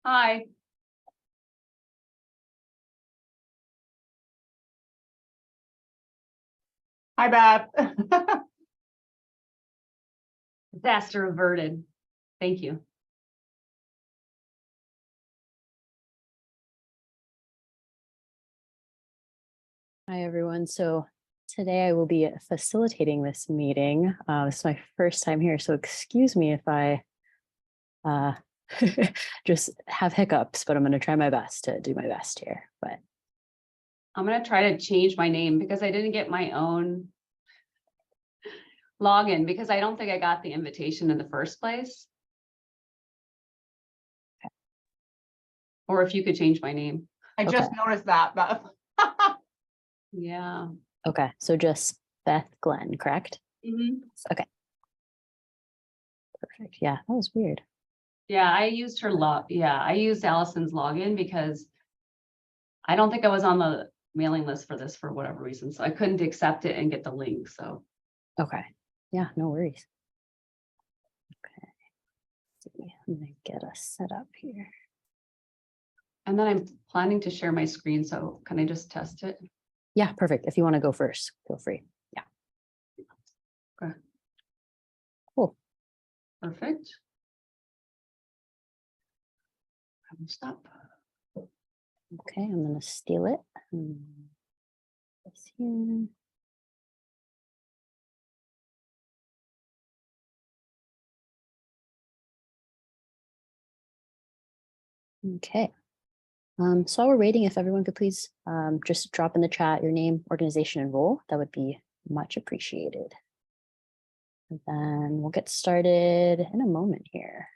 Hi. Hi, Beth. Disaster averted. Thank you. Hi, everyone. So today I will be facilitating this meeting. This is my first time here, so excuse me if I just have hiccups, but I'm going to try my best to do my best here. But I'm going to try to change my name because I didn't get my own login because I don't think I got the invitation in the first place. Okay. Or if you could change my name. I just noticed that, Beth. Yeah. okay, so just Beth Glen, correct? Mm-hmm. Okay. Perfect. Yeah, that was weird. Yeah, I used her I used Allison's login because I don't think I was on the mailing list for this for whatever reason. So I couldn't accept it and get the link. So Okay. Yeah, no worries. Okay. Let's see. I'm going to get us set up here. and then I'm planning to share my screen. So can I just test it? Yeah, perfect. If you want to go first, feel free. Yeah. Okay. Cool. Perfect. Stop. Okay, I'm going to steal it. This here. Okay. So while we're waiting, if everyone could please just drop in the chat your name, organization, and role, that would be much appreciated. And then we'll get started in a moment here.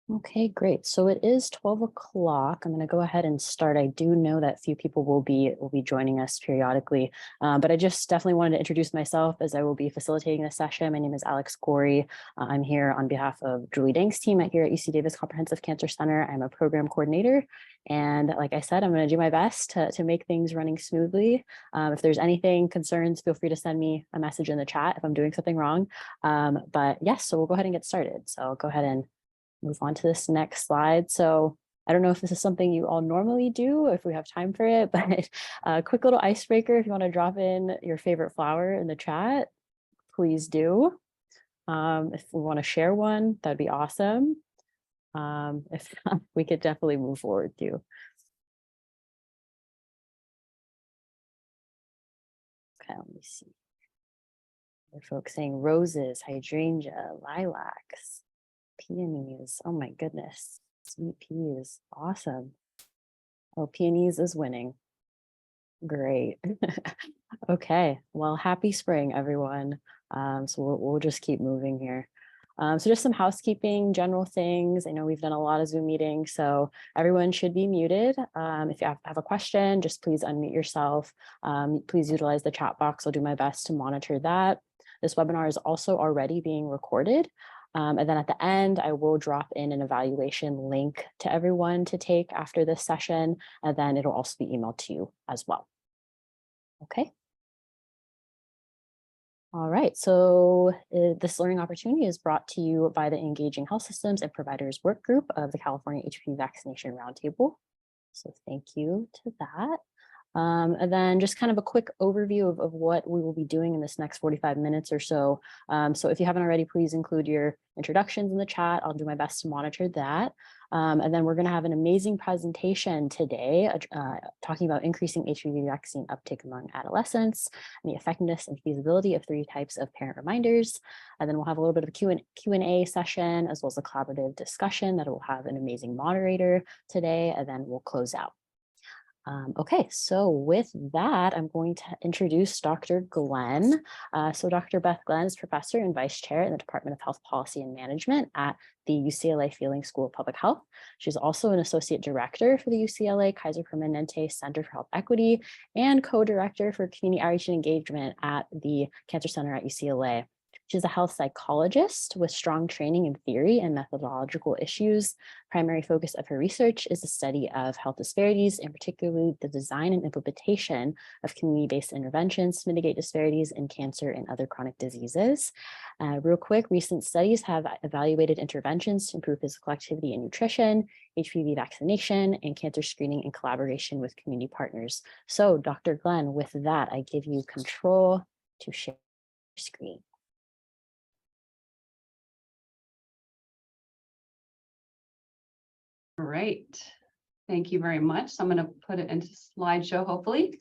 Okay, great. So it is 12 o'clock. I'm going to go ahead and start. I do know that few people will be joining us periodically, but I just definitely wanted to introduce myself as I will be facilitating this session. My name is Alex Gorey. I'm here on behalf of Julie Dang's team here at UC Davis Comprehensive Cancer Center. I'm a program coordinator. And like I said, I'm going to do my best to make things running smoothly. If there's anything concerns, feel free to send me a message in the chat if I'm doing something wrong. But yes, so we'll go ahead and get started. So I'll go ahead and move on to this next slide. So I don't know if this is something you all normally do, if we have time for it, but a quick little icebreaker. If you want to drop in your favorite flower in the chat, please do. If we want to share one, that'd be awesome. If not, we could definitely move forward too. Okay, let me see. There are folks saying roses, hydrangea, lilacs, peonies. Oh my goodness. Sweet peas. Awesome. Oh, peonies is winning. Great. Okay. Well, happy spring, everyone. So we'll just keep moving here. So just some housekeeping, general things. I know we've done a lot of Zoom meetings, so everyone should be muted. If you have a question, just please unmute yourself. Please utilize the chat box. I'll do my best to monitor that. This webinar is also already being recorded. And then at the end, I will drop in an evaluation link to everyone to take after this session, and then it'll also be emailed to you as well. Okay. All right, so this learning opportunity is brought to you by the Engaging Health Systems and Providers Work Group of the California HPV Vaccination Roundtable. So thank you to that. And then just kind of a quick overview of what we will be doing in this next 45 minutes or so. So if you haven't already, please include your introductions in the chat. I'll do my best to monitor that. And then we're going to have an amazing presentation today talking about increasing HPV vaccine uptake among adolescents and the effectiveness and feasibility of 3 types of parent reminders. And then we'll have a little bit of a Q&A session, as well as a collaborative discussion that will have an amazing moderator today, and then we'll close out. Okay, so with that, I'm going to introduce Dr. Glen. So Dr. Beth Glen is professor and vice chair in the Department of Health Policy and Management at the UCLA Fielding School of Public Health. She's also an associate director for the UCLA Kaiser Permanente Center for Health Equity and co-director for community outreach and engagement at the Cancer Center at UCLA. She's a health psychologist with strong training in theory and methodological issues. Primary focus of her research is the study of health disparities, and particularly the design and implementation of community-based interventions to mitigate disparities in cancer and other chronic diseases. Real quick, recent studies have evaluated interventions to improve physical activity and nutrition, HPV vaccination, and cancer screening in collaboration with community partners. So Dr. Glen, with that, I give you control to share your screen. Great. Thank you very much. So I'm going to put it into slideshow, hopefully.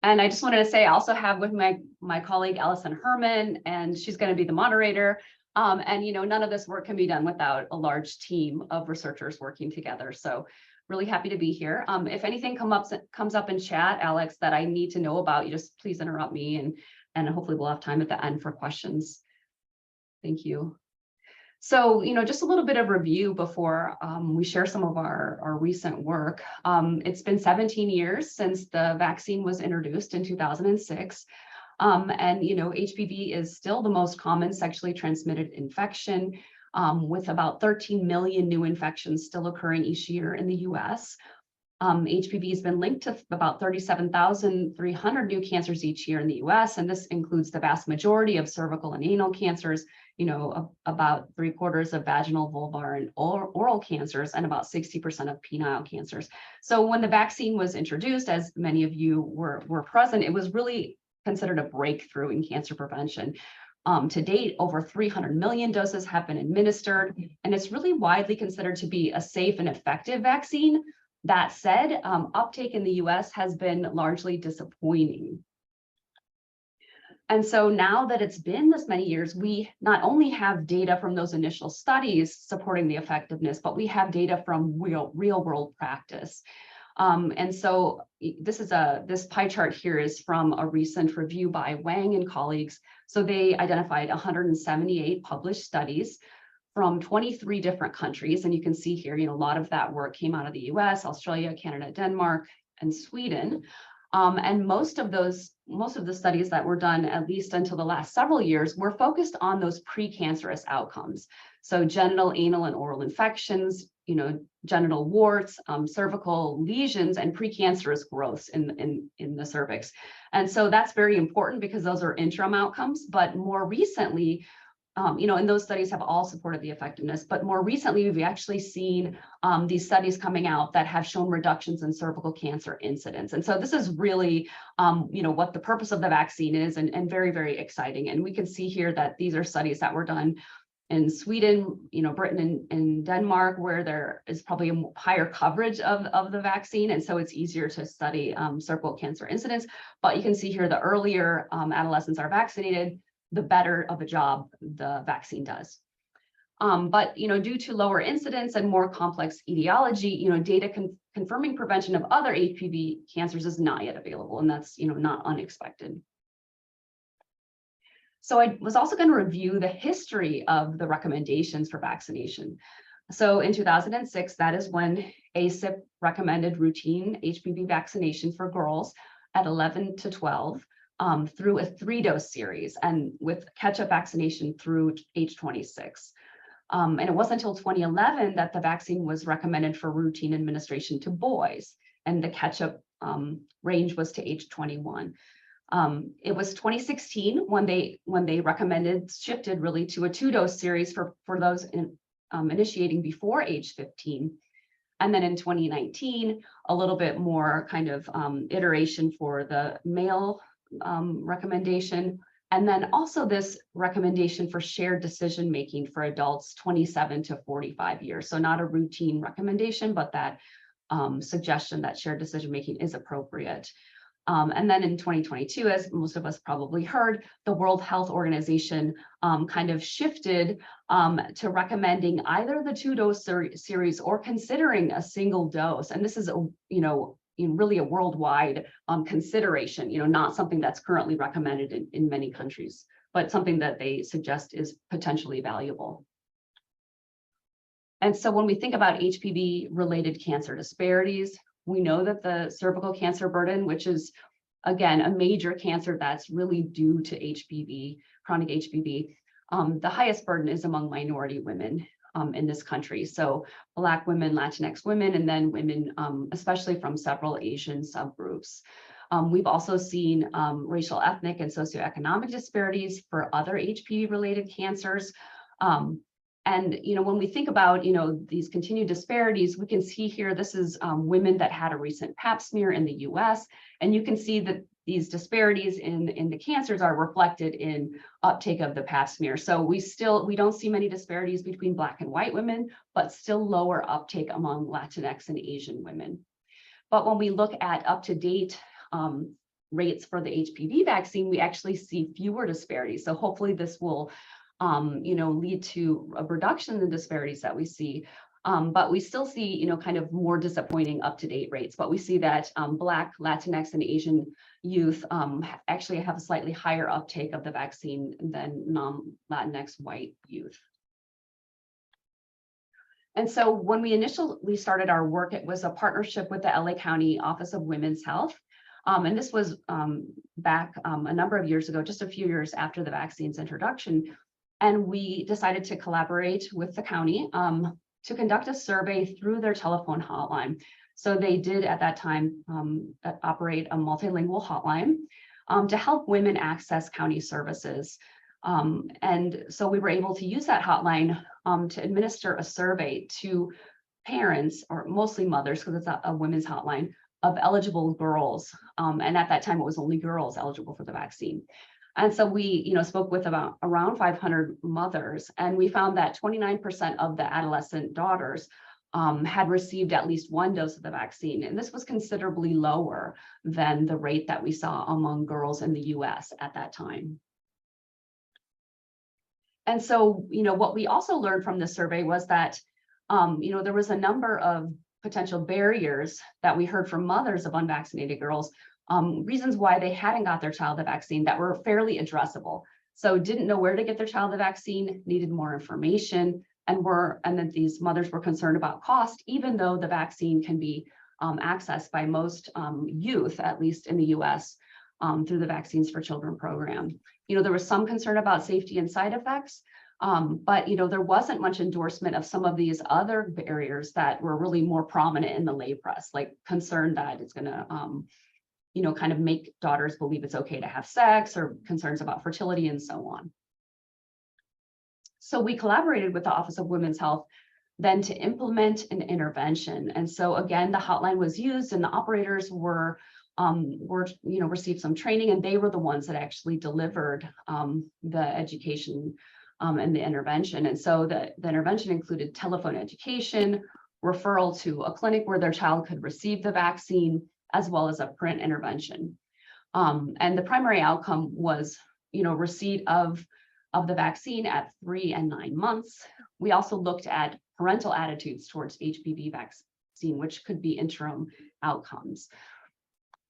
And I just wanted to say I also have with my colleague, Alison Herrmann, and she's going to be the moderator. And, none of this work can be done without a large team of researchers working together. So really happy to be here. If anything comes up in chat, Alex, that I need to know about, you just please interrupt me, and hopefully we'll have time at the end for questions. Thank you. So, just a little bit of review before we share some of our recent work. It's been 17 years since the vaccine was introduced in 2006. And, HPV is still the most common sexually transmitted infection, with about 13 million new infections still occurring each year in the US. HPV has been linked to about 37,300 new cancers each year in the US, and this includes the vast majority of cervical and anal cancers, about 3/4 of vaginal, vulvar, and oral cancers, and about 60% of penile cancers. So when the vaccine was introduced, as many of you were present, it was really considered a breakthrough in cancer prevention. To date, over 300 million doses have been administered, and it's really widely considered to be a safe and effective vaccine. That said, uptake in the US has been largely disappointing. And so now that it's been this many years, we not only have data from those initial studies supporting the effectiveness, but we have data from real world practice. And so this pie chart here is from a recent review by Wang and colleagues. So they identified 178 published studies from 23 different countries. And you can see here, a lot of that work came out of the US, Australia, Canada, Denmark, and Sweden. And most of the studies that were done, at least until the last several years, were focused on those precancerous outcomes. So genital, anal, and oral infections, genital warts, cervical lesions, and precancerous growths in the cervix. And so that's very important because those are interim outcomes. But more recently, and those studies have all supported the effectiveness, but more recently, we've actually seen these studies coming out that have shown reductions in cervical cancer incidence. And so this is really, what the purpose of the vaccine is, and very, very exciting. And we can see here that these are studies that were done in Sweden, Britain, and Denmark, where there is probably a higher coverage of the vaccine. And so it's easier to study cervical cancer incidence. But you can see here the earlier adolescents are vaccinated, the better of a job the vaccine does. But due to lower incidence and more complex etiology, data confirming prevention of other HPV cancers is not yet available, and that's not unexpected. So I was also going to review the history of the recommendations for vaccination. So in 2006, that is when ACIP recommended routine HPV vaccination for girls at 11 to 12. Through a 3-dose series, and with catch-up vaccination through age 26. And it wasn't until 2011 that the vaccine was recommended for routine administration to boys, and the catch-up range was to age 21. It was 2016 when they shifted really to a 2-dose series for those initiating before age 15. And then in 2019, a little bit more kind of iteration for the male recommendation. And then also this recommendation for shared decision-making for adults 27 to 45 years. So not a routine recommendation, but that suggestion that shared decision-making is appropriate. And then in 2022, as most of us probably heard, the World Health Organization kind of shifted to recommending either the 2-dose series or considering a single dose. And this is, really a worldwide consideration, not something that's currently recommended in many countries, but something that they suggest is potentially valuable. And so when we think about HPV-related cancer disparities, we know that the cervical cancer burden, which is, again, a major cancer that's really due to HPV, chronic HPV, the highest burden is among minority women in this country. So Black women, Latinx women, and then women, especially from several Asian subgroups. We've also seen racial, ethnic, and socioeconomic disparities for other HPV-related cancers. And, when we think about, these continued disparities, we can see here, this is women that had a recent pap smear in the US, and you can see that these disparities in the cancers are reflected in uptake of the pap smear. So we don't see many disparities between Black and white women, but still lower uptake among Latinx and Asian women. But when we look at up-to-date rates for the HPV vaccine, we actually see fewer disparities. So hopefully this will lead to a reduction in the disparities that we see. But we still see, kind of more disappointing up-to-date rates. But we see that Black, Latinx, and Asian youth actually have a slightly higher uptake of the vaccine than non-Latinx white youth. And so when we initially started our work, it was a partnership with the LA County Office of Women's Health. And this was back a number of years ago, just a few years after the vaccine's introduction. And we decided to collaborate with the county to conduct a survey through their telephone hotline. So they did at that time operate a multilingual hotline to help women access county services. And so we were able to use that hotline to administer a survey to parents, or mostly mothers, because it's a women's hotline, of eligible girls. And at that time, it was only girls eligible for the vaccine. And so we, spoke with around 500 mothers, and we found that 29% of the adolescent daughters had received at least one dose of the vaccine. And this was considerably lower than the rate that we saw among girls in the US at that time. And so, what we also learned from this survey was that, there was a number of potential barriers that we heard from mothers of unvaccinated girls, reasons why they hadn't got their child the vaccine that were fairly addressable. So didn't know where to get their child the vaccine, needed more information, and that these mothers were concerned about cost, even though the vaccine can be accessed by most youth, at least in the US, through the Vaccines for Children program. There was some concern about safety and side effects, but there wasn't much endorsement of some of these other barriers that were really more prominent in the lay press, like concern that it's going to kind of make daughters believe it's okay to have sex, or concerns about fertility and so on. So we collaborated with the Office of Women's Health then to implement an intervention. And so again, the hotline was used, and the operators were received some training, and they were the ones that actually delivered the education and the intervention. And so the intervention included telephone education, referral to a clinic where their child could receive the vaccine, as well as a print intervention. And the primary outcome was, receipt of the vaccine at 3 and 9 months. We also looked at parental attitudes towards HPV vaccine, which could be interim outcomes.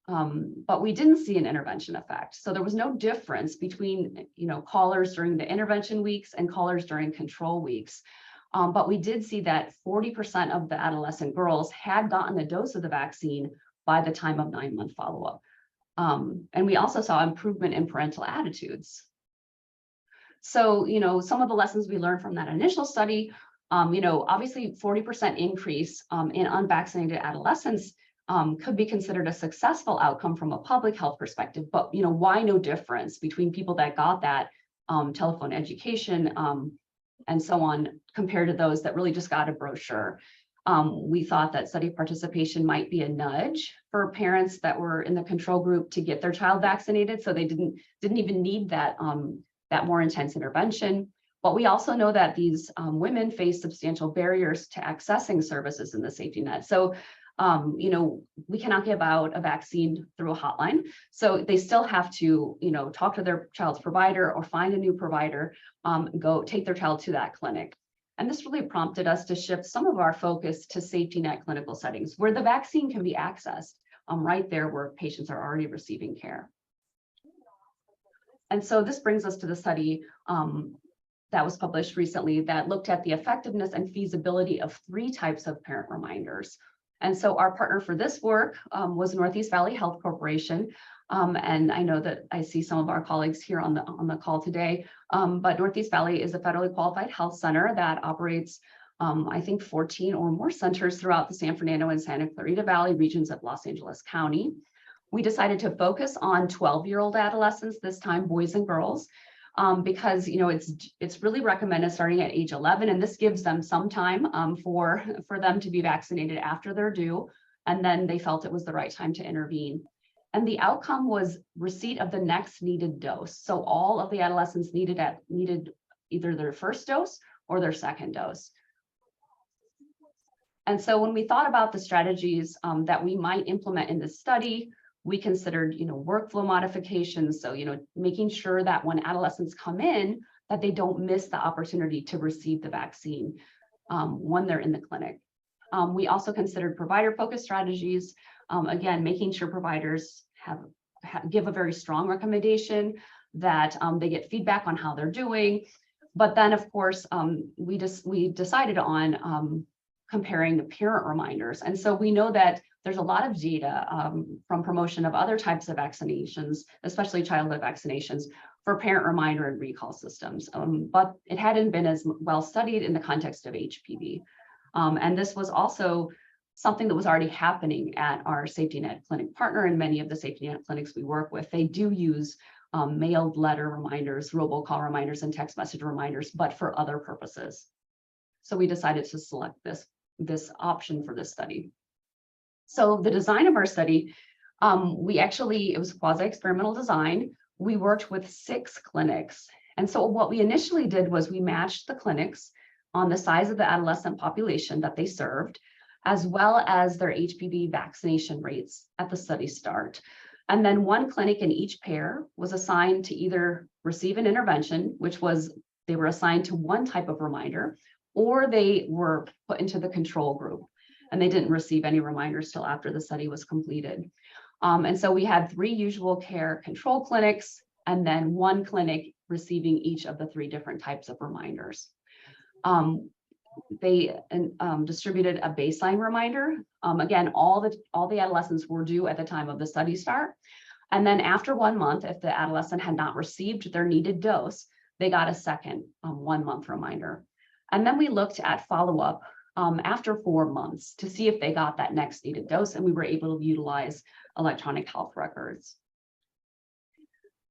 But we didn't see an intervention effect. So there was no difference between, callers during the intervention weeks and callers during control weeks. But we did see that 40% of the adolescent girls had gotten a dose of the vaccine by the time of 9-month follow-up. And we also saw improvement in parental attitudes. So, some of the lessons we learned from that initial study, obviously 40% increase in unvaccinated adolescents could be considered a successful outcome from a public health perspective. But, why no difference between people that got that telephone education and so on, compared to those that really just got a brochure? We thought that study participation might be a nudge for parents that were in the control group to get their child vaccinated, so they didn't even need that more intense intervention. But we also know that these women face substantial barriers to accessing services in the safety net. So, we cannot give out a vaccine through a hotline. So they still have to, talk to their child's provider or find a new provider, go take their child to that clinic. And this really prompted us to shift some of our focus to safety net clinical settings where the vaccine can be accessed right there where patients are already receiving care. And so this brings us to the study that was published recently that looked at the effectiveness and feasibility of 3 types of parent reminders. And so our partner for this work was Northeast Valley Health Corporation. And I know that I see some of our colleagues here on the call today, but Northeast Valley is a federally qualified health center that operates, I think, 14 or more centers throughout the San Fernando and Santa Clarita Valley regions of Los Angeles County. We decided to focus on 12-year-old adolescents, this time boys and girls, because it's really recommended starting at age 11, and this gives them some time for them to be vaccinated after they're due, and then they felt it was the right time to intervene. And the outcome was receipt of the next needed dose. So all of the adolescents needed either their first dose or their second dose. And so when we thought about the strategies that we might implement in this study, we considered, workflow modifications. So, making sure that when adolescents come in, that they don't miss the opportunity to receive the vaccine when they're in the clinic. We also considered provider-focused strategies. Again, making sure providers give a very strong recommendation, that they get feedback on how they're doing. But then, of course, we decided on comparing the parent reminders. And so we know that there's a lot of data from promotion of other types of vaccinations, especially childhood vaccinations, for parent reminder and recall systems. But it hadn't been as well studied in the context of HPV. And this was also something that was already happening at our safety net clinic partner, and many of the safety net clinics we work with. They do use mailed letter reminders, robocall reminders, and text message reminders, but for other purposes. So we decided to select this option for this study. So the design of our study, it was quasi-experimental design. We worked with 6 clinics. And so what we initially did was we matched the clinics on the size of the adolescent population that they served, as well as their HPV vaccination rates at the study start. And then 1 clinic in each pair was assigned to either receive an intervention, which was they were assigned to 1 type of reminder, or they were put into the control group, and they didn't receive any reminders till after the study was completed. And so we had 3 usual care control clinics, and then 1 clinic receiving each of the 3 different types of reminders. They distributed a baseline reminder. Again, all the adolescents were due at the time of the study start. And then after 1 month, if the adolescent had not received their needed dose, they got a second 1-month reminder. And then we looked at follow-up after 4 months to see if they got that next needed dose, and we were able to utilize electronic health records.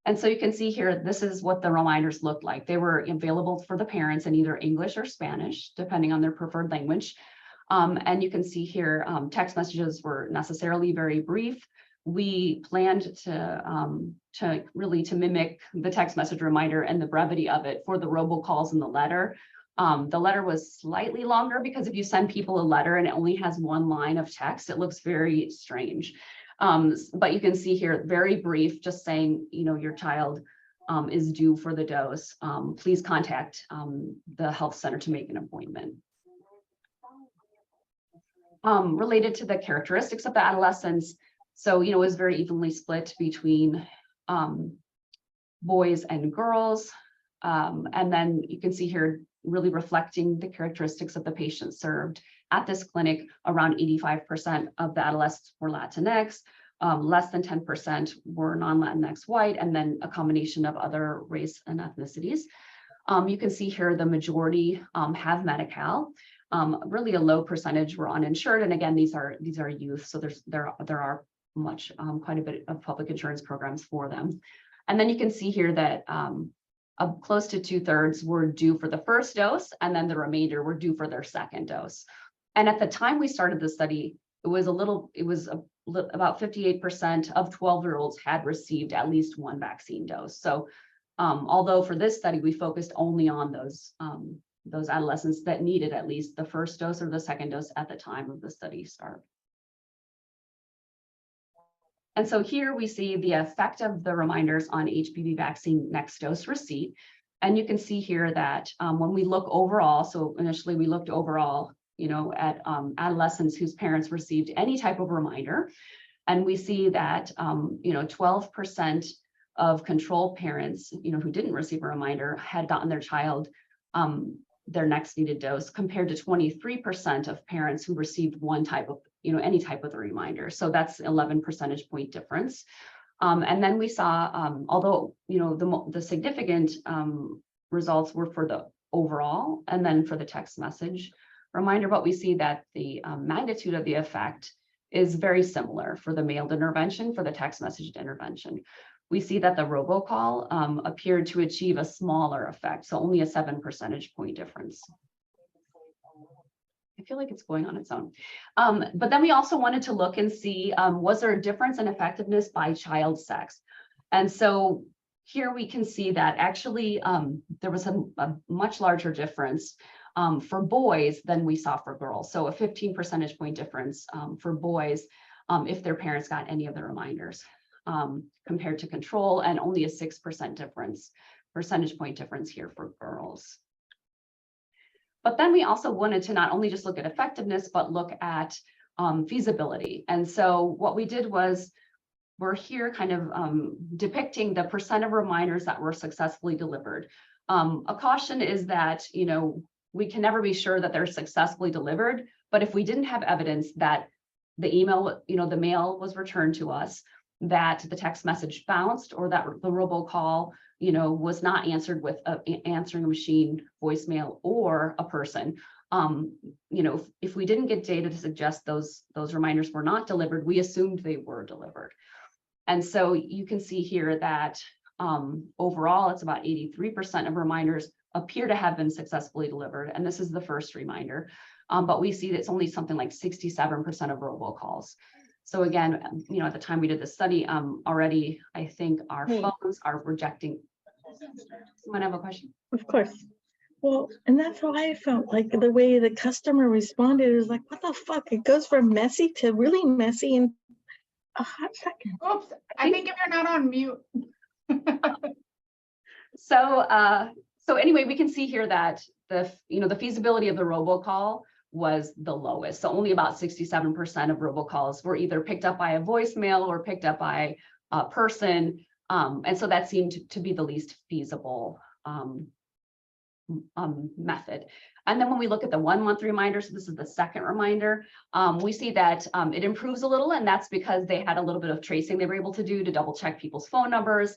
And so you can see here, this is what the reminders looked like. They were available for the parents in either English or Spanish, depending on their preferred language. And you can see here, text messages were necessarily very brief. We planned to mimic the text message reminder and the brevity of it for the robocalls and the letter. The letter was slightly longer because if you send people a letter and it only has 1 line of text, it looks very strange. But you can see here, very brief, just saying, your child is due for the dose. Please contact the health center to make an appointment. Related to the characteristics of the adolescents, so, it was very evenly split between boys and girls. And then you can see here, really reflecting the characteristics of the patients served at this clinic. Around 85% of the adolescents were Latinx, less than 10% were non-Latinx white, and then a combination of other race and ethnicities. You can see here the majority have Medi-Cal. Really a low percentage were uninsured, and again, these are youth, so there are quite a bit of public insurance programs for them. And then you can see here that close to 2/3 were due for the first dose, and then the remainder were due for their second dose. And at the time we started the study, it was about 58% of 12-year-olds had received at least one vaccine dose. So although for this study, we focused only on those adolescents that needed at least the first dose or the second dose at the time of the study start. And so here we see the effect of the reminders on HPV vaccine next dose receipt. And you can see here that when we look overall, so initially we looked overall, at adolescents whose parents received any type of reminder. And we see that, 12% of control parents, who didn't receive a reminder had gotten their child their next needed dose, compared to 23% of parents who received one type of, any type of a reminder. So that's 11 percentage point difference. And then we saw, although, the significant results were for the overall and then for the text message reminder, but we see that the magnitude of the effect is very similar for the mailed intervention, for the text message intervention. We see that the robocall appeared to achieve a smaller effect, so only a 7 percentage point difference. I feel like it's going on its own. But then we also wanted to look and see, was there a difference in effectiveness by child sex? And so here we can see that actually there was a much larger difference for boys than we saw for girls. So a 15 percentage point difference for boys if their parents got any of the reminders compared to control, and only a 6% percentage point difference here for girls. But then we also wanted to not only just look at effectiveness, but look at feasibility. And so what we did was, we're here kind of depicting the percent of reminders that were successfully delivered. A caution is that, we can never be sure that they're successfully delivered, but if we didn't have evidence that the email, the mail was returned to us, that the text message bounced, or that the robocall, was not answered with an answering machine, voicemail, or a person. If we didn't get data to suggest those reminders were not delivered, we assumed they were delivered. And so you can see here that overall, it's about 83% of reminders appear to have been successfully delivered. And this is the first reminder. But we see that it's only something like 67% of robocalls. So again, at the time we did the study, already, I think our phones are rejecting. Someone have a question? Of course. Well, and that's how I felt, like the way the customer responded is like, what the fuck? It goes from messy to really messy in a hot second. Oops, I think if you're not on mute. So anyway, we can see here that the feasibility of the robocall was the lowest. So only about 67% of robocalls were either picked up by a voicemail or picked up by a person. And so that seemed to be the least feasible method. And then when we look at the 1 month reminder, so this is the second reminder, we see that it improves a little, and that's because they had a little bit of tracing they were able to do to double check people's phone numbers,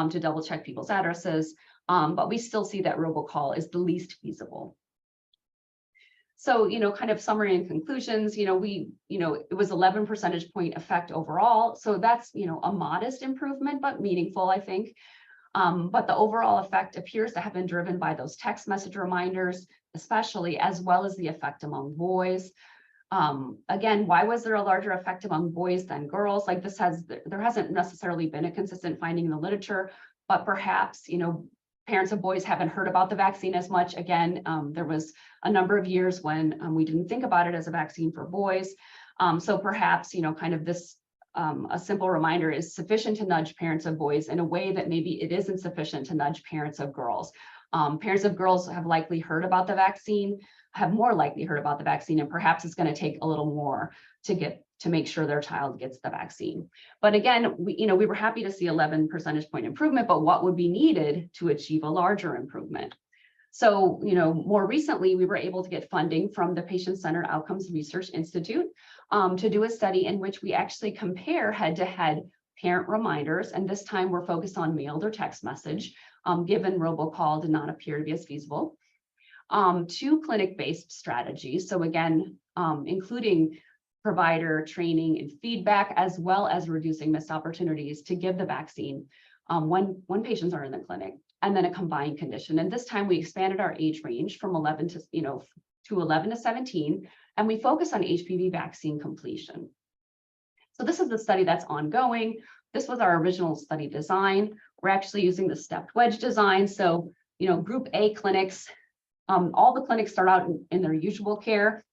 to double check people's addresses. But we still see that robocall is the least feasible. So, kind of summary and conclusions, it was 11 percentage point effect overall. So that's, a modest improvement, but meaningful, I think. But the overall effect appears to have been driven by those text message reminders, especially, as well as the effect among boys. Again, why was there a larger effect among boys than girls? Like there hasn't necessarily been a consistent finding in the literature, but perhaps, parents of boys haven't heard about the vaccine as much. Again, there was a number of years when we didn't think about it as a vaccine for boys. So perhaps, kind of this, a simple reminder is sufficient to nudge parents of boys in a way that maybe it isn't sufficient to nudge parents of girls. Parents of girls have likely heard about the vaccine, have more likely heard about the vaccine, and perhaps it's going to take a little more to make sure their child gets the vaccine. But again, we were happy to see 11 percentage point improvement, but what would be needed to achieve a larger improvement? So, more recently, we were able to get funding from the Patient-Centered Outcomes Research Institute to do a study in which we actually compare head-to-head parent reminders. And this time we're focused on mailed or text message, given robocall did not appear to be as feasible, to clinic-based strategies. So again, including provider training and feedback, as well as reducing missed opportunities to give the vaccine when patients are in the clinic, and then a combined condition. And this time we expanded our age range from 11 to 17, and we focus on HPV vaccine completion. So this is the study that's ongoing. This was our original study design. We're actually using the stepped wedge design. So, Group A clinics, all the clinics start out in their usual care,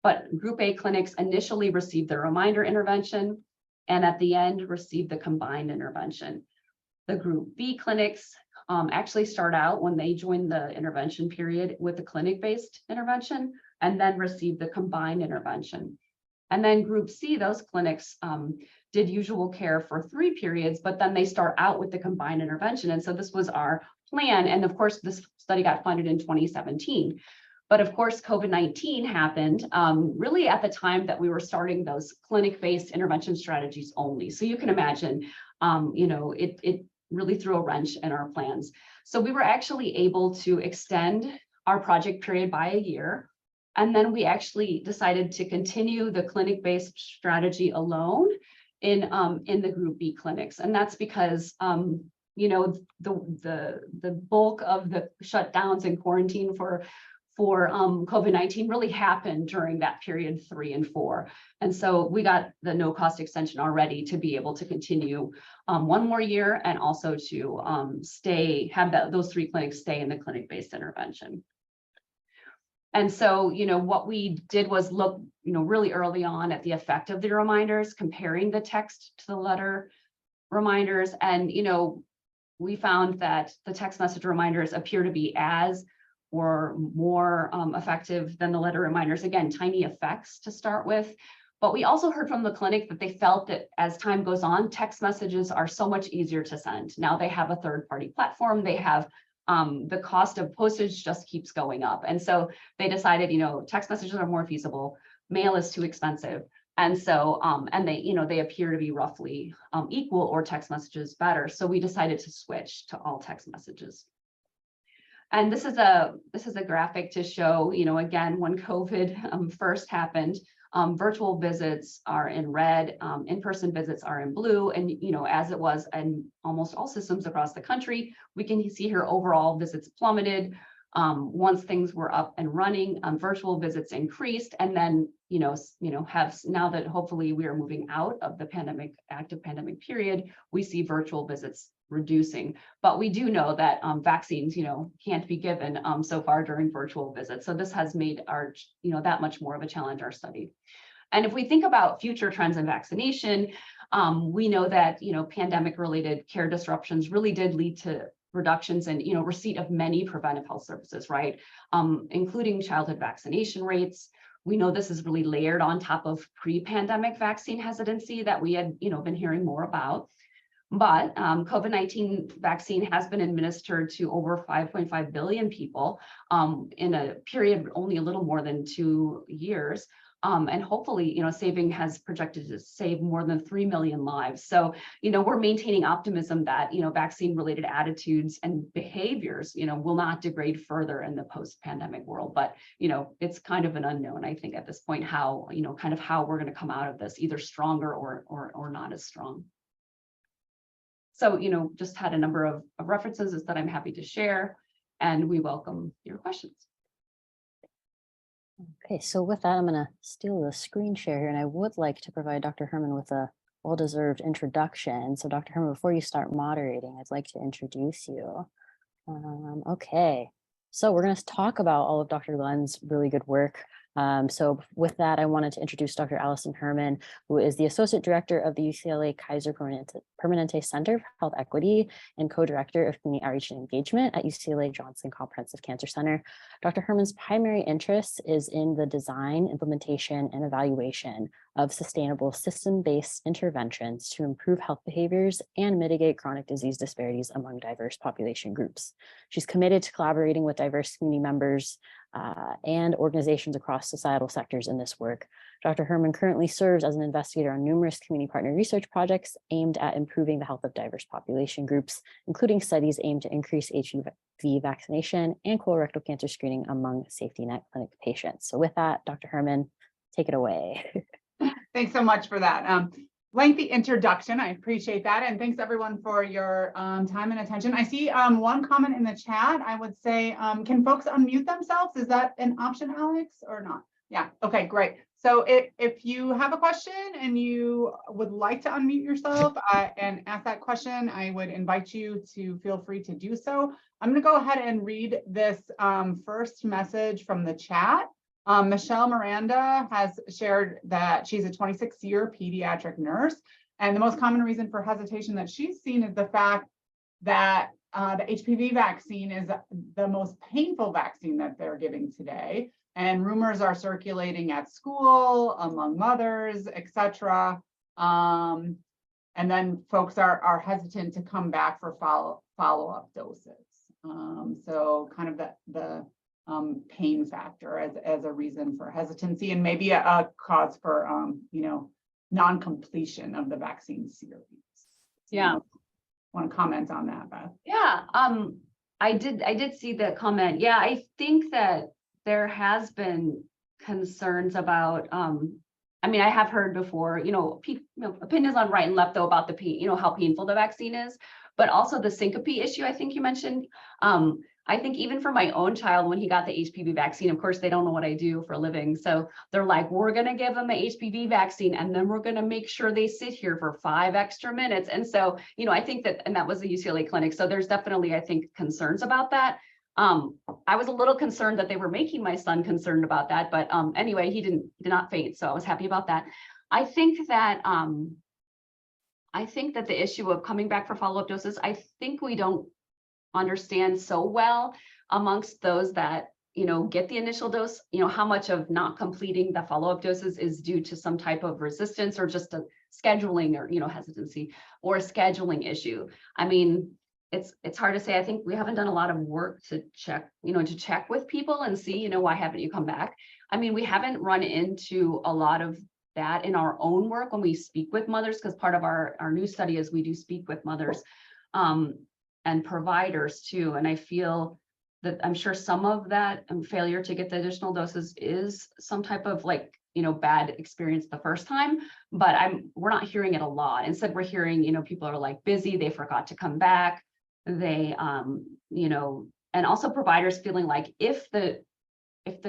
but Group A clinics initially receive the reminder intervention, and at the end receive the combined intervention. The Group B clinics actually start out when they join the intervention period with the clinic-based intervention, and then receive the combined intervention. And then Group C, those clinics did usual care for 3 periods, but then they start out with the combined intervention. And so this was our plan. And of course, this study got funded in 2017. But of course, COVID-19 happened really at the time that we were starting those clinic-based intervention strategies only. So you can imagine, it really threw a wrench in our plans. So we were actually able to extend our project period by a year. And then we actually decided to continue the clinic-based strategy alone in the Group B clinics. And that's because, the bulk of the shutdowns and quarantine for COVID-19 really happened during that period 3 and 4. And so we got the no cost extension already to be able to continue 1 more year, and also to have those 3 clinics stay in the clinic-based intervention. And so, what we did was look, really early on at the effect of the reminders, comparing the text to the letter reminders. And, we found that the text message reminders appear to be as or more effective than the letter reminders. Again, tiny effects to start with. But we also heard from the clinic that they felt that as time goes on, text messages are so much easier to send. Now they have a third-party platform. They have the cost of postage just keeps going up. And so they decided, text messages are more feasible. Mail is too expensive. And so, and they appear to be roughly equal, or text messages better. So we decided to switch to all text messages. And this is a graphic to show, again, when COVID first happened, virtual visits are in red, in-person visits are in blue. And, as it was in almost all systems across the country, we can see here overall visits plummeted. Once things were up and running, virtual visits increased, and then, have now that hopefully we are moving out of the active pandemic period, we see virtual visits reducing. But we do know that vaccines, can't be given so far during virtual visits. So this has made our, that much more of a challenge, our study. And if we think about future trends in vaccination, we know that, pandemic-related care disruptions really did lead to reductions in, receipt of many preventive health services, right? Including childhood vaccination rates. We know this is really layered on top of pre-pandemic vaccine hesitancy that we had, been hearing more about. But COVID-19 vaccine has been administered to over 5.5 billion people in a period only a little more than 2 years. And hopefully, saving has projected to save more than 3 million lives. So, we're maintaining optimism that, vaccine-related attitudes and behaviors, will not degrade further in the post-pandemic world. But, it's kind of an unknown, I think, at this point, how, kind of how we're going to come out of this, either stronger or not as strong. So, just had a number of references that I'm happy to share, and we welcome your questions. Okay, so with that, I'm going to steal the screen share here, and I would like to provide Dr. Herrmann with a well-deserved introduction. So Dr. Herrmann, before you start moderating, I'd like to introduce you. Okay, so we're going to talk about all of Dr. Glen's really good work. So with that, I wanted to introduce Dr. Alison Herrmann, who is the Associate Director of the UCLA Kaiser Permanente Center for Health Equity and Co-Director of Community Outreach and Engagement at UCLA Johnson Comprehensive Cancer Center. Dr. Herrmann's primary interest is in the design, implementation, and evaluation of sustainable system-based interventions to improve health behaviors and mitigate chronic disease disparities among diverse population groups. She's committed to collaborating with diverse community members and organizations across societal sectors in this work. Dr. Herrmann currently serves as an investigator on numerous community partner research projects aimed at improving the health of diverse population groups, including studies aimed to increase HPV vaccination and colorectal cancer screening among safety net clinic patients. So with that, Dr. Herrmann, take it away. Thanks so much for that. Lengthy introduction. I appreciate that. And thanks everyone for your time and attention. I see one comment in the chat. I would say, can folks unmute themselves? Is that an option, Alex, or not? Yeah, okay, great. So if you have a question and you would like to unmute yourself and ask that question, I would invite you to feel free to do so. I'm going to go ahead and read this first message from the chat. Michelle Miranda has shared that she's a 26-year pediatric nurse, and the most common reason for hesitation that she's seen is the fact that the HPV vaccine is the most painful vaccine that they're giving today. And rumors are circulating at school, among mothers, etc. And then folks are hesitant to come back for follow-up doses. So kind of the pain factor as a reason for hesitancy, and maybe a cause for non-completion of the vaccine series. Yeah. Want to comment on that, Beth? Yeah, I did see the comment. Yeah, I think that there has been concerns about, I mean, I have heard before, opinions on right and left though about the pain, how painful the vaccine is, but also the syncope issue, I think you mentioned. I think even for my own child, when he got the HPV vaccine, of course, they don't know what I do for a living. So they're like, we're going to give them the HPV vaccine, and then we're going to make sure they sit here for 5 extra minutes. And so, I think that, and that was the UCLA clinic. So there's definitely, I think, concerns about that. I was a little concerned that they were making my son concerned about that, but anyway, he did not faint. So I was happy about that. I think that the issue of coming back for follow-up doses, I think we don't understand so well amongst those that get the initial dose, how much of not completing the follow-up doses is due to some type of resistance or just a scheduling or hesitancy or a scheduling issue. I mean, it's hard to say. I think we haven't done a lot of work to check with people and see, why haven't you come back? I mean, we haven't run into a lot of that in our own work when we speak with mothers, because part of our new study is we do speak with mothers and providers too. And I feel that I'm sure some of that failure to get the additional doses is some type of bad experience the first time, but we're not hearing it a lot. Instead, we're hearing, people are like busy, they forgot to come back. They, and also providers feeling like if the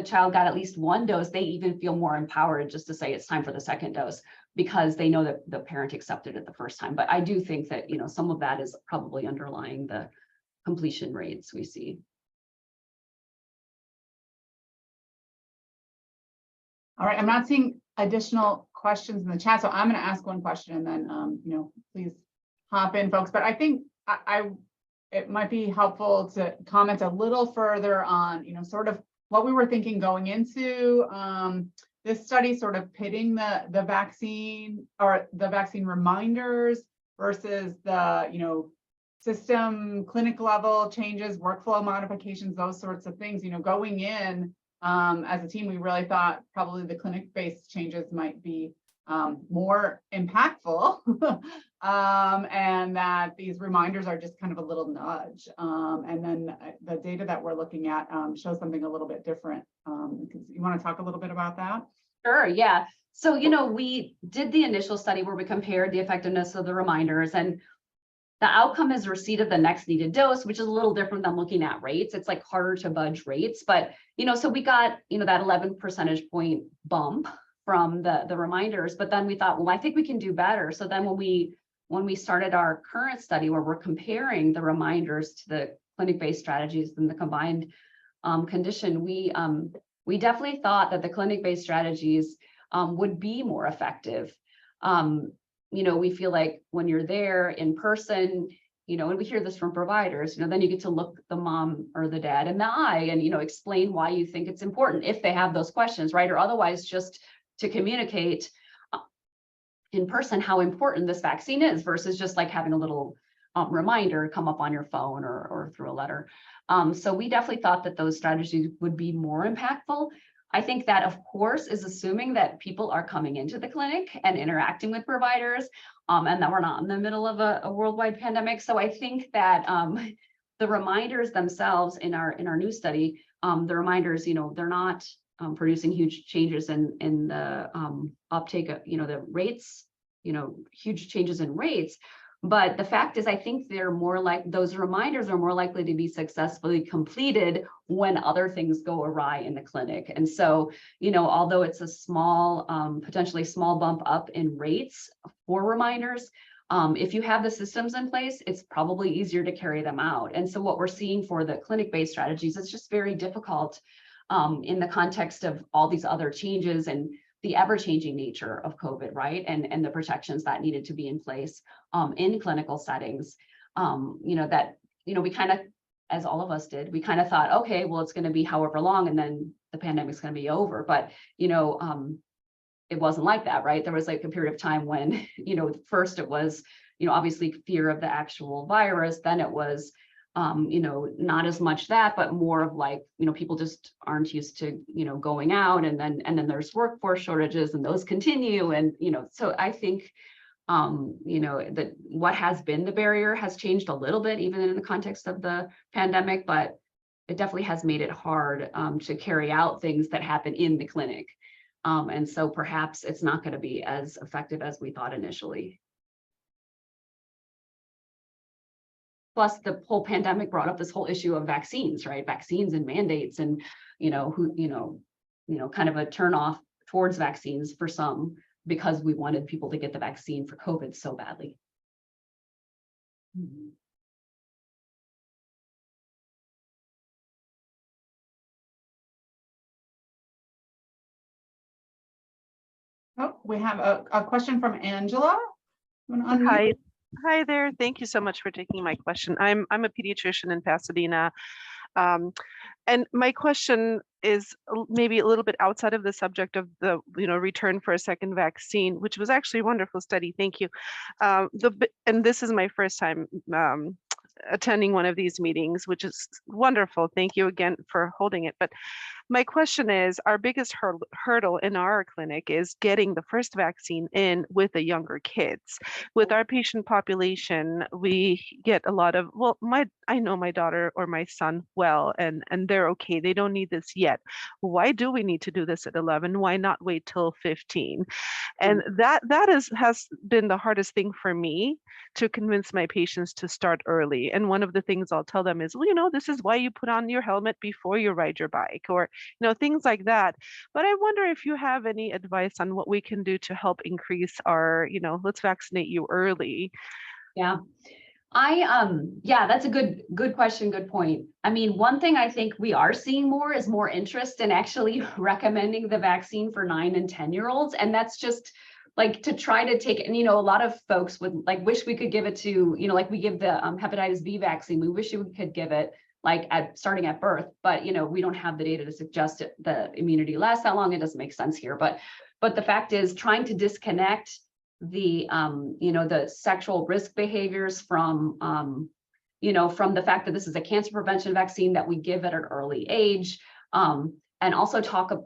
child got at least 1 dose, they even feel more empowered just to say it's time for the second dose because they know that the parent accepted it the first time. But I do think that, some of that is probably underlying the completion rates we see. All right, I'm not seeing additional questions in the chat, so I'm going to ask one question and then, please hop in, folks. But I think it might be helpful to comment a little further on, sort of what we were thinking going into this study, sort of pitting the vaccine or the vaccine reminders versus the, system clinic level changes, workflow modifications, those sorts of things. Going in as a team, we really thought probably the clinic-based changes might be more impactful and that these reminders are just kind of a little nudge. And then the data that we're looking at shows something a little bit different. You want to talk a little bit about that? Sure, yeah. So, we did the initial study where we compared the effectiveness of the reminders, and the outcome is receipt of the next needed dose, which is a little different than looking at rates. It's like harder to budge rates, but, so we got, that 11 percentage point bump from the reminders, but then we thought, well, I think we can do better. So then when we started our current study where we're comparing the reminders to the clinic-based strategies and the combined condition, we definitely thought that the clinic-based strategies would be more effective. We feel like when you're there in person, and we hear this from providers, then you get to look the mom or the dad in the eye and, explain why you think it's important if they have those questions, right? Or otherwise just to communicate in person how important this vaccine is versus just like having a little reminder come up on your phone or through a letter. So we definitely thought that those strategies would be more impactful. I think that, of course, is assuming that people are coming into the clinic and interacting with providers and that we're not in the middle of a worldwide pandemic. So I think that the reminders themselves in our new study, the reminders, they're not producing huge changes in the uptake of, the rates, huge changes in rates. But the fact is, I think they're more like those reminders are more likely to be successfully completed when other things go awry in the clinic. And so, although it's a small, potentially small bump up in rates for reminders, if you have the systems in place, it's probably easier to carry them out. And so what we're seeing for the clinic-based strategies, it's just very difficult in the context of all these other changes and the ever-changing nature of COVID, right? And the protections that needed to be in place in clinical settings, we kind of, as all of us did, we kind of thought, okay, well, it's going to be however long, and then the pandemic's going to be over. But, it wasn't like that, right? There was like a period of time when, first it was, obviously fear of the actual virus, then it was, not as much that, but more of like, people just aren't used to, going out, and then there's workforce shortages, and those continue. And, so I think, that what has been the barrier has changed a little bit, even in the context of the pandemic, but it definitely has made it hard to carry out things that happen in the clinic. And so perhaps it's not going to be as effective as we thought initially. Plus, the whole pandemic brought up this whole issue of vaccines, right? Vaccines and mandates, and kind of a turnoff towards vaccines for some, because we wanted people to get the vaccine for COVID so badly. Oh, we have a question from Angela. You wanna unmute? Hi there. Thank you so much for taking my question. I'm a pediatrician in Pasadena. And my question is maybe a little bit outside of the subject of the return for a second vaccine, which was actually a wonderful study. Thank you. And this is my first time attending one of these meetings, which is wonderful. Thank you again for holding it. But my question is, our biggest hurdle in our clinic is getting the first vaccine in with the younger kids. With our patient population, we get a lot of, I know my daughter or my son well, and they're okay. They don't need this yet. Why do we need to do this at 11? Why not wait till 15? And that has been the hardest thing for me, to convince my patients to start early. And one of the things I'll tell them is, well, this is why you put on your helmet before you ride your bike, or things like that. But I wonder if you have any advice on what we can do to help increase our, let's vaccinate you early. Yeah. That's a good question. Good point. I mean, one thing I think we are seeing more is more interest in actually recommending the vaccine for 9 and 10-year-olds. And that's just like to try to take it. And, a lot of folks would wish we could give it to, like we give the hepatitis B vaccine. We wish we could give it starting at birth, but, we don't have the data to suggest the immunity lasts that long. It doesn't make sense here. But the fact is, trying to disconnect the the sexual risk behaviors from the fact that this is a cancer prevention vaccine that we give at an early age, and also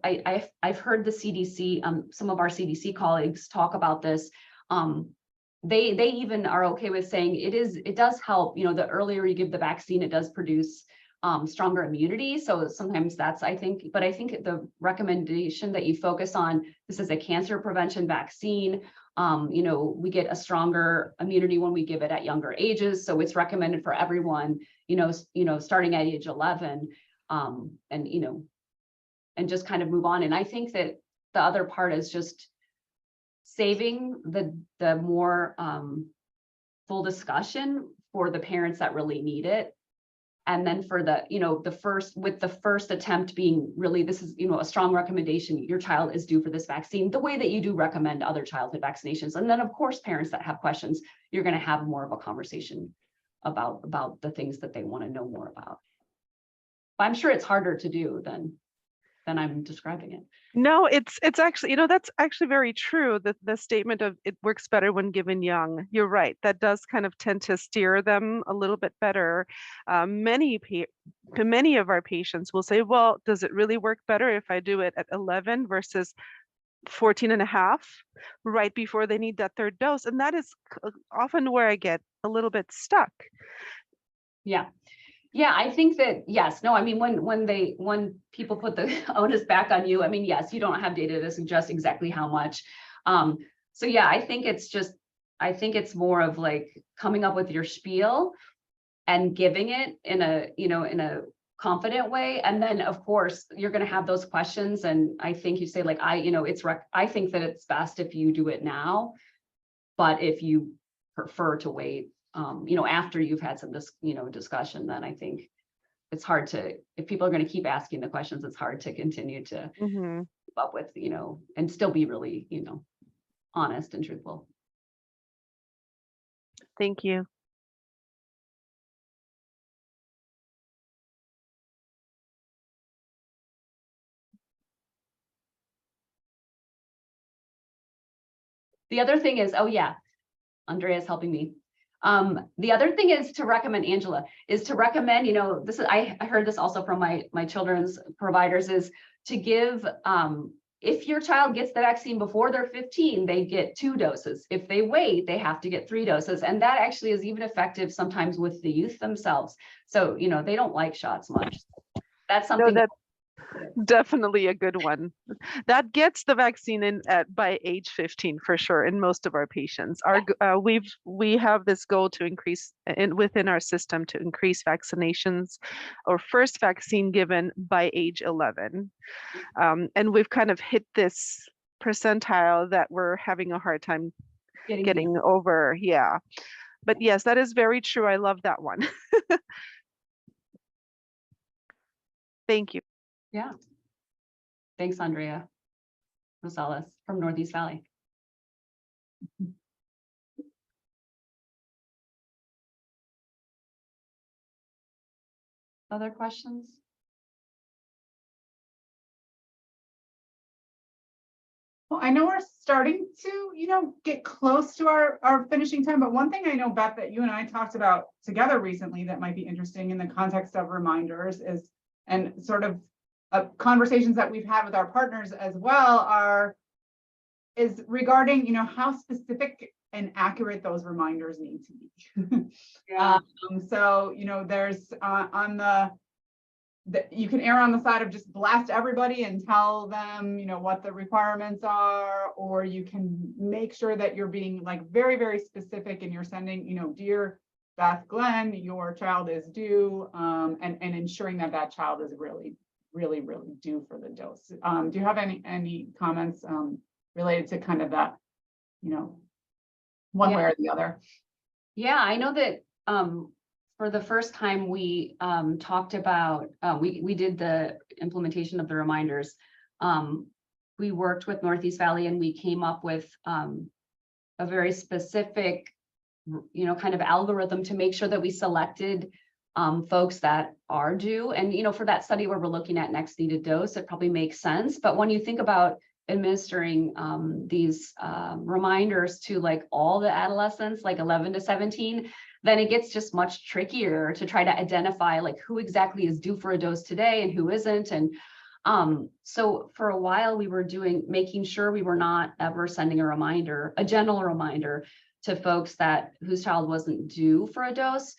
I've heard the CDC, some of our CDC colleagues talk about this. They even are okay with saying it does help, the earlier you give the vaccine, it does produce stronger immunity. So sometimes that's, I think the recommendation that you focus on, this is a cancer prevention vaccine. We get a stronger immunity when we give it at younger ages. So it's recommended for everyone, starting at age 11, and just kind of move on. And I think that the other part is just saving the more full discussion for the parents that really need it. And then for the first attempt being really, this is, a strong recommendation, your child is due for this vaccine, the way that you do recommend other childhood vaccinations. And then of course, parents that have questions, you're going to have more of a conversation about the things that they want to know more about. But I'm sure it's harder to do than I'm describing it. No, it's actually, that's actually very true. The statement of it works better when given young. You're right. That does kind of tend to steer them a little bit better. Many of our patients will say, well, does it really work better if I do it at 11 versus 14 and a half, right before they need that third dose? And that is often where I get a little bit stuck. Yeah, I think that, yes, no, I mean, when people put the onus back on you, I mean, yes, you don't have data to suggest exactly how much. So yeah, I think it's just I think it's more of like coming up with your spiel and giving it in a, in a confident way. And then of course you're going to have those questions. And I think you say like, I think that it's best if you do it now, but if you prefer to wait, after you've had some, discussion, then I think it's hard to, if people are going to keep asking the questions, it's hard to continue to keep up with, and still be really, honest and truthful. Thank you. The other thing is, oh yeah, Andrea's helping me. The other thing is to recommend, Angela, is to recommend, this is, I heard this also from my children's providers, is to give, if your child gets the vaccine before they're 15, they get 2 doses. If they wait, they have to get 3 doses. And that actually is even effective sometimes with the youth themselves. So, they don't like shots much. That's something. No, that's definitely a good one. That gets the vaccine in by age 15 for sure in most of our patients. We have this goal to increase within our system to increase vaccinations or first vaccine given by age 11. And we've kind of hit this percentile that we're having a hard time getting over. Yeah. But yes, that is very true. I love that one. Thank you. Yeah. Thanks, Andrea Rosales from Northeast Valley. Other questions? Well, I know we're starting to, get close to our finishing time, but one thing I know, Beth, that you and I talked about together recently that might be interesting in the context of reminders is, and sort of conversations that we've had with our partners as well is regarding, how specific and accurate those reminders need to be. Yeah. So, there's you can err on the side of just blast everybody and tell them, what the requirements are, or you can make sure that you're being like very, very specific and you're sending, dear Beth, Glen, your child is due, and ensuring that child is really due for the dose. Do you have any comments related to kind of that, one way or the other? Yeah, I know that for the first time we talked about, we did the implementation of the reminders. We worked with Northeast Valley and we came up with a very specific, kind of algorithm to make sure that we selected folks that are due. And, for that study where we're looking at next needed dose, it probably makes sense. But when you think about administering these reminders to like all the adolescents, like 11 to 17, then it gets just much trickier to try to identify like who exactly is due for a dose today and who isn't. And so for a while we were making sure we were not ever sending a general reminder to folks whose child wasn't due for a dose.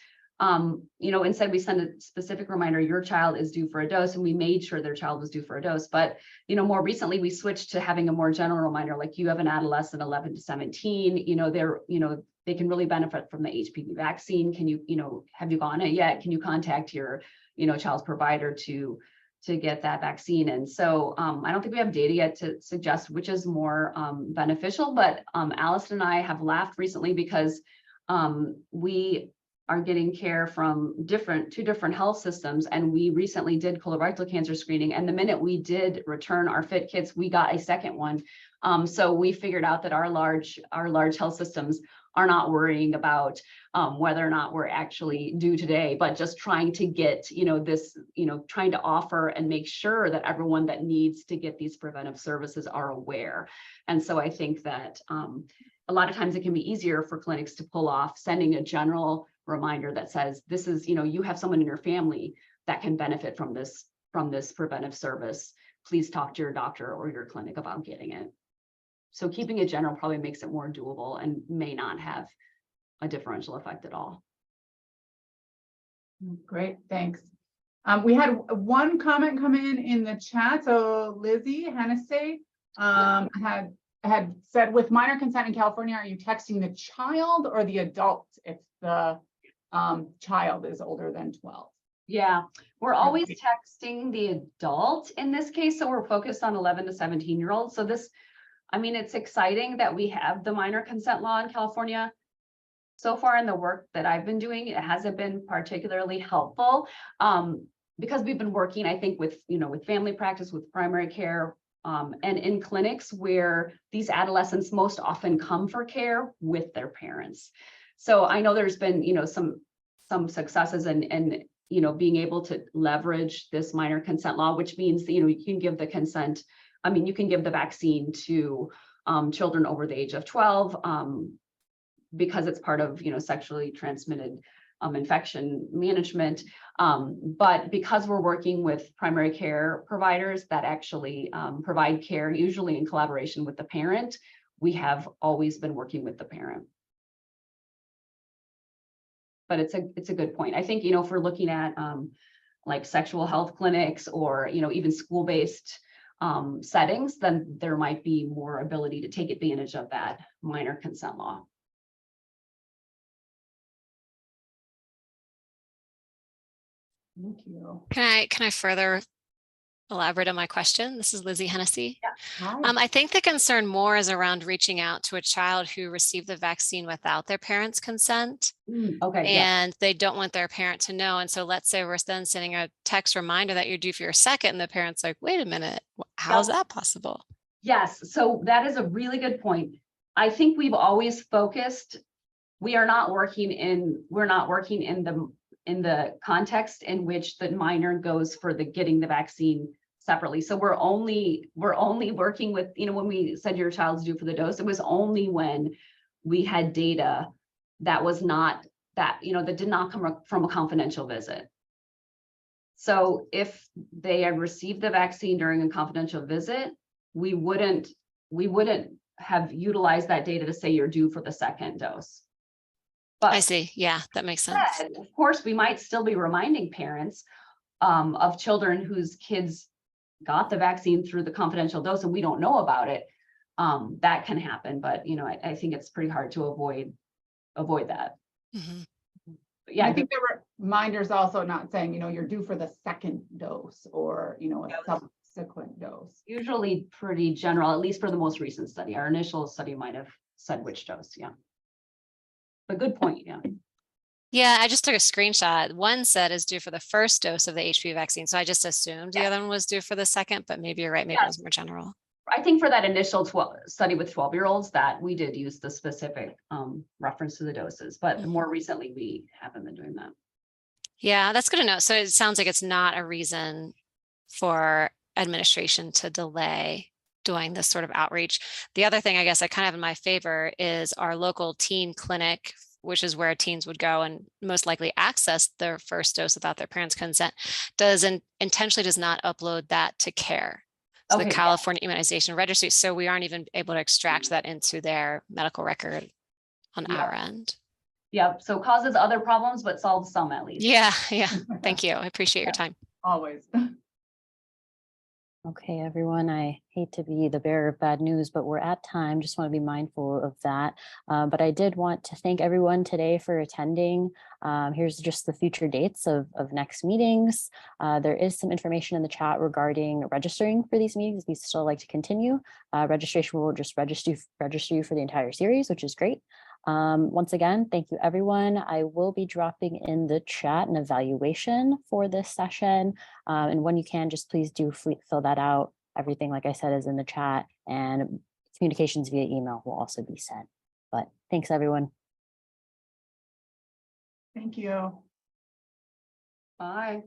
Instead we send a specific reminder, your child is due for a dose, and we made sure their child was due for a dose. But, more recently we switched to having a more general reminder, like you have an adolescent 11 to 17, they can really benefit from the HPV vaccine. Can you, have you gone it yet? Can you contact your, child's provider to get that vaccine? And so I don't think we have data yet to suggest which is more beneficial, but Alison and I have laughed recently because we are getting care from two different health systems. And we recently did colorectal cancer screening. And the minute we did return our fit kits, we got a second one. So we figured out that our large health systems are not worrying about whether or not we're actually due today, but just trying to get, trying to offer and make sure that everyone that needs to get these preventive services are aware. And so I think that a lot of times it can be easier for clinics to pull off sending a general reminder that says, this is, you have someone in your family that can benefit from this preventive service. Please talk to your doctor or your clinic about getting it. So keeping it general probably makes it more doable and may not have a differential effect at all. Great, thanks. We had one comment come in the chat. So Lizzie Hennessy had had said, with minor consent in California, are you texting the child or the adult if the child is older than 12? Yeah, we're always texting the adult in this case. So we're focused on 11 to 17-year-olds. So this, I mean, it's exciting that we have the minor consent law in California. So far in the work that I've been doing, it hasn't been particularly helpful because we've been working, I think, with, with family practice, with primary care, and in clinics where these adolescents most often come for care with their parents. So I know there's been, some successes and being able to leverage this minor consent law, which means that, you can give the consent. I mean, you can give the vaccine to children over the age of 12 because it's part of, sexually transmitted infection management. But because we're working with primary care providers that actually provide care, usually in collaboration with the parent, we have always been working with the parent. But it's a good point. I think, if we're looking at like sexual health clinics or, even school-based settings, then there might be more ability to take advantage of that minor consent law. Thank you. Can I further elaborate on my question? This is Lizzie Hennessy. Hi. I think the concern more is around reaching out to a child who received the vaccine without their parents' consent. Okay. Yeah. And they don't want their parent to know. And so let's say we're then sending a text reminder that you're due for your second, and the parent's like, wait a minute, how is that possible? Yes. So that is a really good point. I think we've always focused, we're not working in the context in which the minor goes for getting the vaccine separately. So we're only working with, when we said your child's due for the dose, it was only when we had data that was not that, that did not come from a confidential visit. So if they had received the vaccine during a confidential visit, we wouldn't have utilized that data to say you're due for the second dose. But I see. Yeah, that makes sense. of course, we might still be reminding parents of children whose kids got the vaccine through the confidential dose and we don't know about it. That can happen, but I think it's pretty hard to avoid that. Mm-hmm. But yeah, I think there were reminders also not saying, you're due for the second dose or, a subsequent dose. usually pretty general, at least for the most recent study. Our initial study might have said which dose. Yeah. But good point. Yeah. Yeah, I just took a screenshot. One said is due for the first dose of the HPV vaccine. So I just assumed the other one was due for the second, but maybe you're right. Maybe it was more general. I think for that initial study with 12-year-olds that we did use the specific reference to the doses, but more recently we haven't been doing that. Yeah, that's good to know. So it sounds like it's not a reason for administration to delay doing this sort of outreach. The other thing I guess I kind of have in my favor is our local teen clinic, which is where teens would go and most likely access their first dose without their parents' consent, intentionally does not upload that to CARE. So the California Immunization Registry. So we aren't even able to extract that into their medical record on our end. Yep. So causes other problems, but solves some at least. Yeah. Thank you. I appreciate your time. Always. Okay, everyone, I hate to be the bearer of bad news, but we're at time. Just want to be mindful of that. But I did want to thank everyone today for attending. Here's just the future dates of next meetings. There is some information in the chat regarding registering for these meetings. We still like to continue. Registration will just register you for the entire series, which is great. Once again, thank you, everyone. I will be dropping in the chat an evaluation for this session. And when you can, just please do fill that out. Everything, like I said, is in the chat, and communications via email will also be sent. But thanks, everyone. Thank you. Bye.